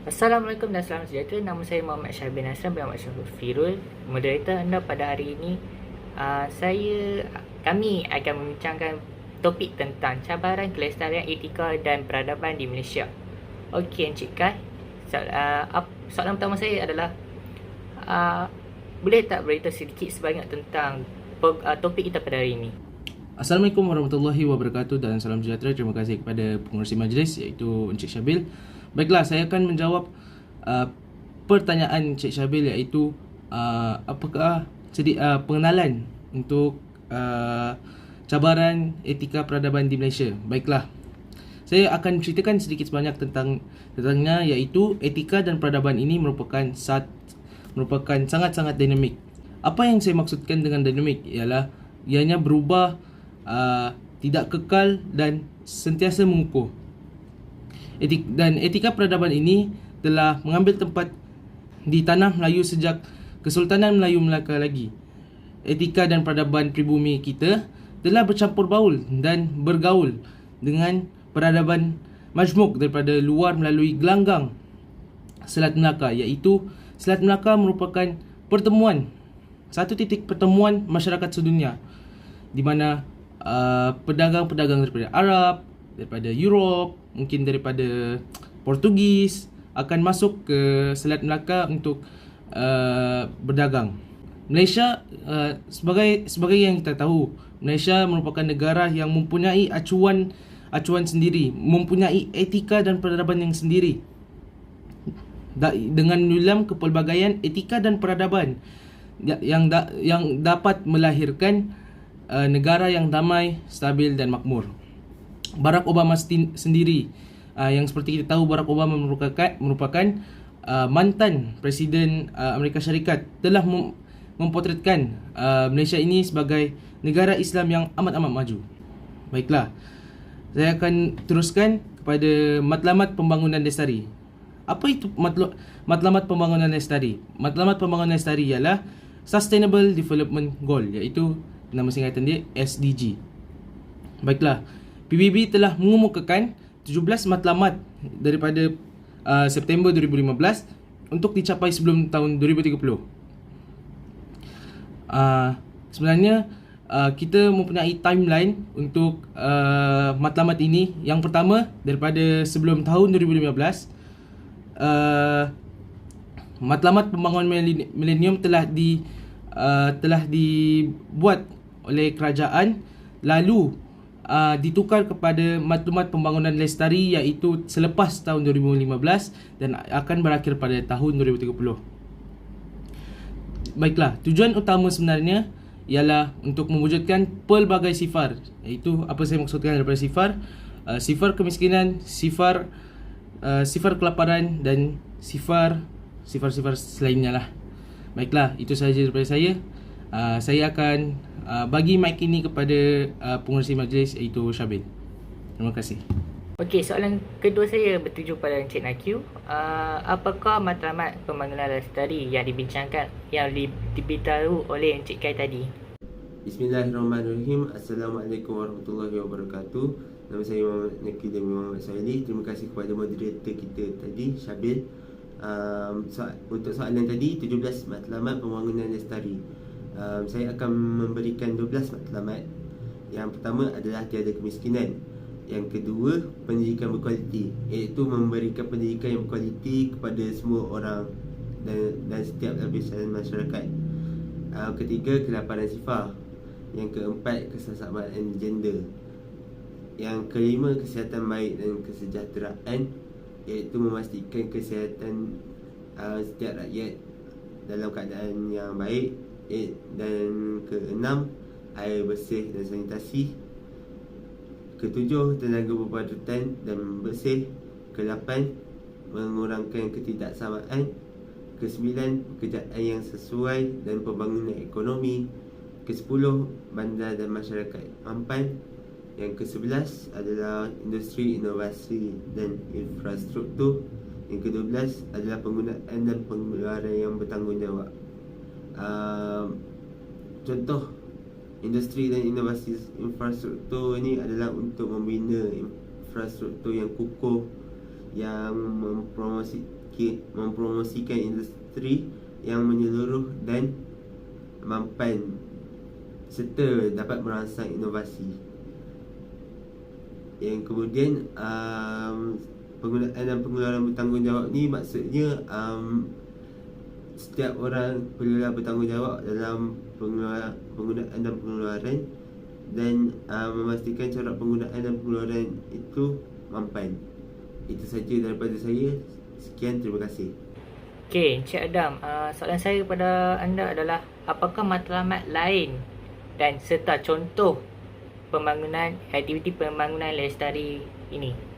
Assalamualaikum dan salam sejahtera. Nama saya Muhammad Syahir bin Hasran bin Muhammad Syahir Firul, moderator anda pada hari ini. Kami akan membincangkan topik tentang cabaran kelestarian etika dan peradaban di Malaysia. Okey Encik Kai, soalan pertama saya adalah, boleh tak beritahu sedikit sebanyak tentang topik kita pada hari ini? Assalamualaikum warahmatullahi wabarakatuh dan salam sejahtera. Terima kasih kepada pengerusi majlis iaitu Encik Syabil. Baiklah, saya akan menjawab pertanyaan Encik Syabil iaitu apakah pengenalan untuk cabaran etika peradaban di Malaysia. Baiklah, saya akan ceritakan sedikit sebanyak tentangnya, iaitu etika dan peradaban ini merupakan sangat-sangat dinamik. Apa yang saya maksudkan dengan dinamik ialah ianya berubah, tidak kekal dan sentiasa mengukuh. Etika peradaban ini telah mengambil tempat di tanah Melayu sejak Kesultanan Melayu Melaka lagi. Etika dan peradaban pribumi kita telah bercampur baur dan bergaul dengan peradaban majmuk daripada luar melalui gelanggang Selat Melaka, iaitu Selat Melaka merupakan satu titik pertemuan masyarakat sedunia di mana pedagang-pedagang daripada Arab, daripada Europe, mungkin daripada Portugis akan masuk ke Selat Melaka untuk berdagang. Malaysia, sebagai yang kita tahu, Malaysia merupakan negara yang mempunyai acuan sendiri, mempunyai etika dan peradaban yang sendiri. Dengan menyulam kepelbagaian etika dan peradaban yang dapat melahirkan negara yang damai, stabil dan makmur. Barack Obama sendiri, yang seperti kita tahu, Barack Obama merupakan mantan Presiden Amerika Syarikat, telah mempotretkan Malaysia ini sebagai negara Islam yang amat-amat maju. Baiklah, saya akan teruskan kepada matlamat pembangunan lestari. Apa itu matlamat pembangunan lestari? Matlamat pembangunan lestari ialah Sustainable Development Goal, iaitu nama singkatan dia SDG. Baiklah, PBB telah mengemukakan 17 matlamat daripada September 2015 untuk dicapai sebelum tahun 2030. Sebenarnya kita mempunyai timeline untuk matlamat ini. Yang pertama, daripada sebelum tahun 2015, matlamat pembangunan milenium telah dibuat oleh kerajaan, lalu ditukar kepada matlamat pembangunan lestari, iaitu selepas tahun 2015 dan akan berakhir pada tahun 2030. Baiklah, tujuan utama sebenarnya ialah untuk mewujudkan pelbagai sifar, iaitu apa saya maksudkan daripada sifar? Sifar kemiskinan, sifar kelaparan dan sifar selainnya lah. Baiklah, itu sahaja daripada saya. Saya akan bagi mic ini kepada pengerusi majlis iaitu Syabil. Terima kasih. Okey, soalan kedua saya bertuju pada Encik Nakyu. Apakah matlamat pembangunan lestari yang dibincangkan, yang diberitahu oleh Encik Kai tadi? Bismillahirrahmanirrahim. Assalamualaikum warahmatullahi wabarakatuh. Nama saya Muhammad Nakyu dan Muhammad Saili. Terima kasih kepada moderator kita tadi, Syabil. Untuk soalan tadi, 17 matlamat pembangunan lestari. Saya akan memberikan 12 matlamat. Yang pertama adalah tiada kemiskinan. Yang kedua, pendidikan berkualiti, iaitu memberikan pendidikan yang berkualiti kepada semua orang dan setiap lapisan masyarakat. Ketiga, kelaparan sifar. Yang keempat, kesesamaan gender. Yang kelima, kesihatan baik dan kesejahteraan, iaitu memastikan kesihatan setiap rakyat dalam keadaan yang baik. Dan keenam, air bersih dan sanitasi. Ketujuh, tenaga berpadu-paduan dan bersih. Kelapan, mengurangkan ketidaksamaan. Kesembilan, pekerjaan yang sesuai dan pembangunan ekonomi. Kesepuluh, bandar dan masyarakat mampan. Yang ke-11 adalah industri, inovasi dan infrastruktur. Yang ke-12 adalah penggunaan dan pengeluaran yang bertanggungjawab. Contoh industri dan inovasi infrastruktur ini adalah untuk membina infrastruktur yang kukuh, yang mempromosikan industri yang menyeluruh dan mampan serta dapat merangsang inovasi. Yang kemudian penggunaan dan pengeluaran bertanggungjawab ni maksudnya setiap orang perlulah bertanggungjawab dalam penggunaan dan pengeluaran, dan memastikan corak penggunaan dan pengeluaran itu mampan. Itu saja daripada saya. Sekian, terima kasih. Okey, Encik Adam, soalan saya kepada anda adalah apakah matlamat lain dan serta contoh aktiviti pembangunan lestari ini?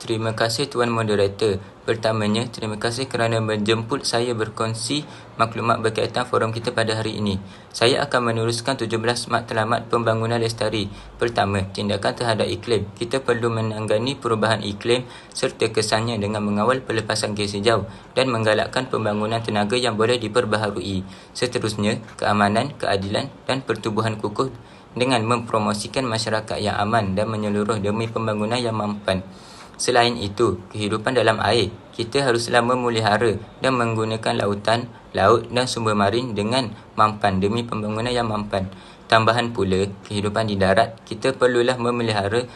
Terima kasih Tuan Moderator. Pertamanya, terima kasih kerana menjemput saya berkongsi maklumat berkaitan forum kita pada hari ini. Saya akan meneruskan 17 matlamat pembangunan lestari. Pertama, tindakan terhadap iklim. Kita perlu menanggani perubahan iklim serta kesannya dengan mengawal pelepasan gas hijau dan menggalakkan pembangunan tenaga yang boleh diperbaharui. Seterusnya, keamanan, keadilan dan pertubuhan kukuh dengan mempromosikan masyarakat yang aman dan menyeluruh demi pembangunan yang mampan. Selain itu, kehidupan dalam air, kita haruslah memelihara dan menggunakan lautan, laut dan sumber marin dengan mampan demi pembangunan yang mampan. Tambahan pula, kehidupan di darat, kita perlulah memelihara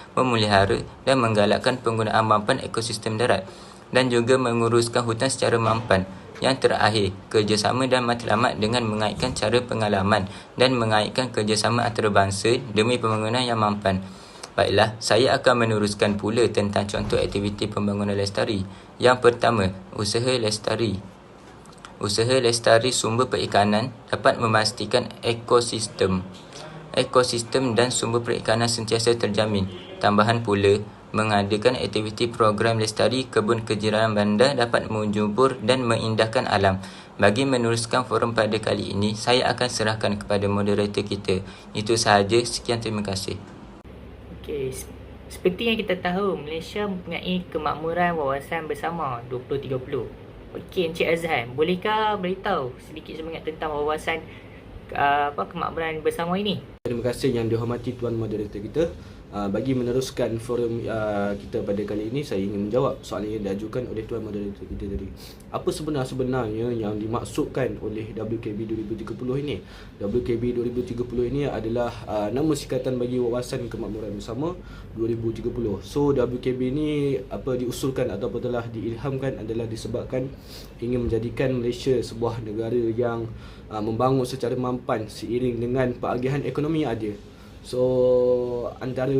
dan menggalakkan penggunaan mampan ekosistem darat dan juga menguruskan hutan secara mampan. Yang terakhir, kerjasama dan matlamat dengan mengaitkan cara pengalaman dan mengaitkan kerjasama antarabangsa demi pembangunan yang mampan. Baiklah, saya akan meneruskan pula tentang contoh aktiviti pembangunan lestari. Yang pertama, usaha lestari. Usaha lestari sumber perikanan dapat memastikan ekosistem dan sumber perikanan sentiasa terjamin. Tambahan pula, mengadakan aktiviti program lestari kebun kejiran bandar dapat menjubur dan mengindahkan alam. Bagi meneruskan forum pada kali ini, saya akan serahkan kepada moderator kita. Itu sahaja, sekian, terima kasih. Okey, seperti yang kita tahu, Malaysia mempunyai kemakmuran wawasan bersama 2030. Okey, Encik Azhan, bolehkah beritahu sedikit sebanyak tentang wawasan kemakmuran bersama ini? Terima kasih yang dihormati Tuan Moderator kita. Bagi meneruskan forum kita pada kali ini, saya ingin menjawab soalan yang diajukan oleh Tuan Moderator kita tadi. Apa sebenarnya yang dimaksudkan oleh WKB 2030 ini? WKB 2030 ini adalah nama singkatan bagi Wawasan Kemakmuran Bersama 2030. So WKB ini diusulkan ataupun telah diilhamkan adalah disebabkan ingin menjadikan Malaysia sebuah negara yang membangun secara mampan seiring dengan pengagihan ekonomi yang ada. So antara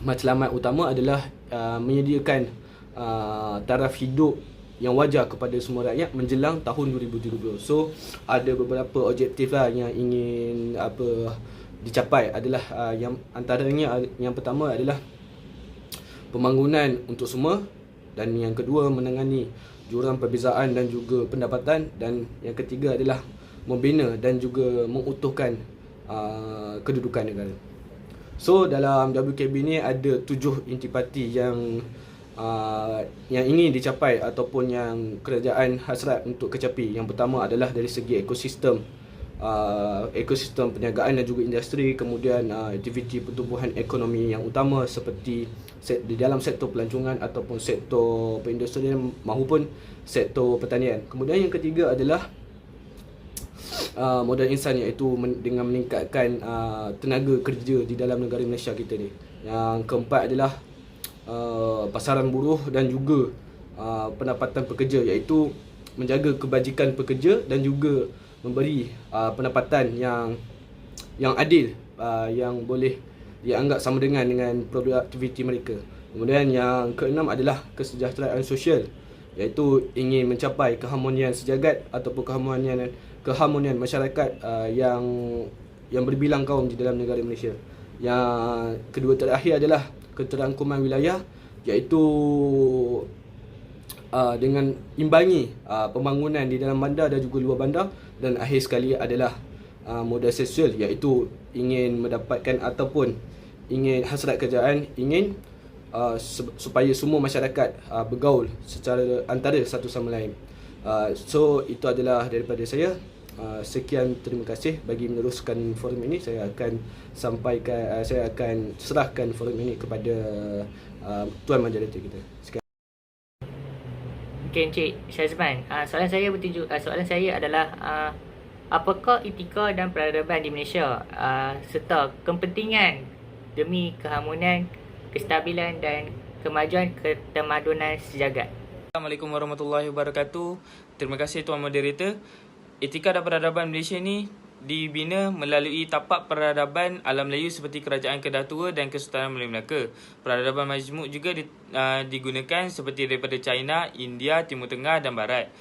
matlamat utama adalah menyediakan taraf hidup yang wajar kepada semua rakyat menjelang tahun 2030. So ada beberapa objektif lah yang ingin dicapai adalah yang antaranya, yang pertama adalah pembangunan untuk semua, dan yang kedua menangani jurang perbezaan dan juga pendapatan, dan yang ketiga adalah membina dan juga mengutuhkan kedudukan negara. So dalam WKB ni ada 7 intipati yang ingin dicapai ataupun yang kerajaan hasrat untuk kecapi. Yang pertama adalah dari segi ekosistem perniagaan dan juga industri, kemudian aktiviti pertumbuhan ekonomi yang utama seperti di dalam sektor pelancongan ataupun sektor perindustrian maupun sektor pertanian. Kemudian yang ketiga adalah modal insan, iaitu dengan meningkatkan tenaga kerja di dalam negara Malaysia kita ni. Yang keempat adalah pasaran buruh dan juga pendapatan pekerja, iaitu menjaga kebajikan pekerja dan juga memberi pendapatan yang adil, yang boleh dianggap sama dengan produktiviti mereka. Kemudian yang keenam adalah kesejahteraan sosial, iaitu ingin mencapai keharmonian sejagat ataupun keharmonian masyarakat yang berbilang kaum di dalam negara Malaysia. Yang kedua terakhir adalah keterangkuman wilayah, iaitu dengan imbangi pembangunan di dalam bandar dan juga luar bandar. Dan akhir sekali adalah modal sosial, iaitu ingin mendapatkan ataupun ingin hasrat kerajaan ingin supaya semua masyarakat bergaul secara antara satu sama lain. So itu adalah daripada saya. Sekian, terima kasih. Bagi meneruskan forum ini, saya akan serahkan forum ini kepada Tuan Moderator kita. Sekian. Okey Encik Syazman, soalan saya adalah apakah etika dan peradaban di Malaysia serta kepentingan demi keharmonian, kestabilan dan kemajuan ketamadunan sejagat? Assalamualaikum warahmatullahi wabarakatuh. Terima kasih Tuan Moderator. Etika dan peradaban Malaysia ni dibina melalui tapak peradaban alam Melayu seperti Kerajaan Kedah Tua dan Kesultanan Melayu Melaka. Peradaban majmuk juga digunakan seperti daripada China, India, Timur Tengah dan Barat.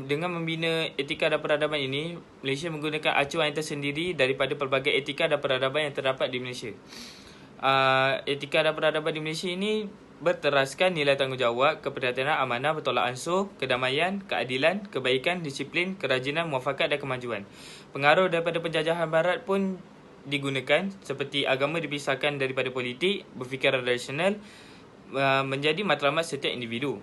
Dengan membina etika dan peradaban ini, Malaysia menggunakan acuan yang tersendiri daripada pelbagai etika dan peradaban yang terdapat di Malaysia. Etika dan peradaban di Malaysia ini berteraskan nilai tanggungjawab, keprihatinan, amanah, bertolak ansur, kedamaian, keadilan, kebaikan, disiplin, kerajinan, muafakat dan kemajuan. Pengaruh daripada penjajahan barat pun digunakan seperti agama dipisahkan daripada politik, berfikiran rasional menjadi matlamat setiap individu.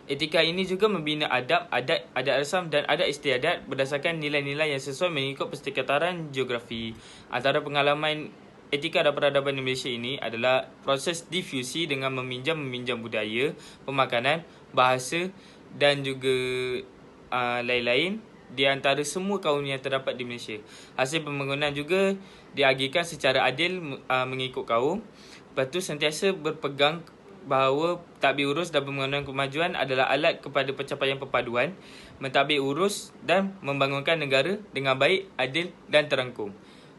Etika ini juga membina adat rasam dan adat istiadat berdasarkan nilai-nilai yang sesuai mengikut persekitaran geografi. Antara pengalaman etika dan peradaban di Malaysia ini adalah proses difusi dengan meminjam budaya, pemakanan, bahasa dan juga lain-lain di antara semua kaum yang terdapat di Malaysia. Hasil pembangunan juga diagihkan secara adil mengikut kaum. Lepas tu sentiasa berpegang bahawa tadbir urus dan pembangunan kemajuan adalah alat kepada pencapaian perpaduan, mentadbir urus dan membangunkan negara dengan baik, adil dan terangkum.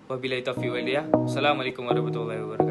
Wabillahi taufiq wal hidayah. Assalamualaikum warahmatullahi wabarakatuh.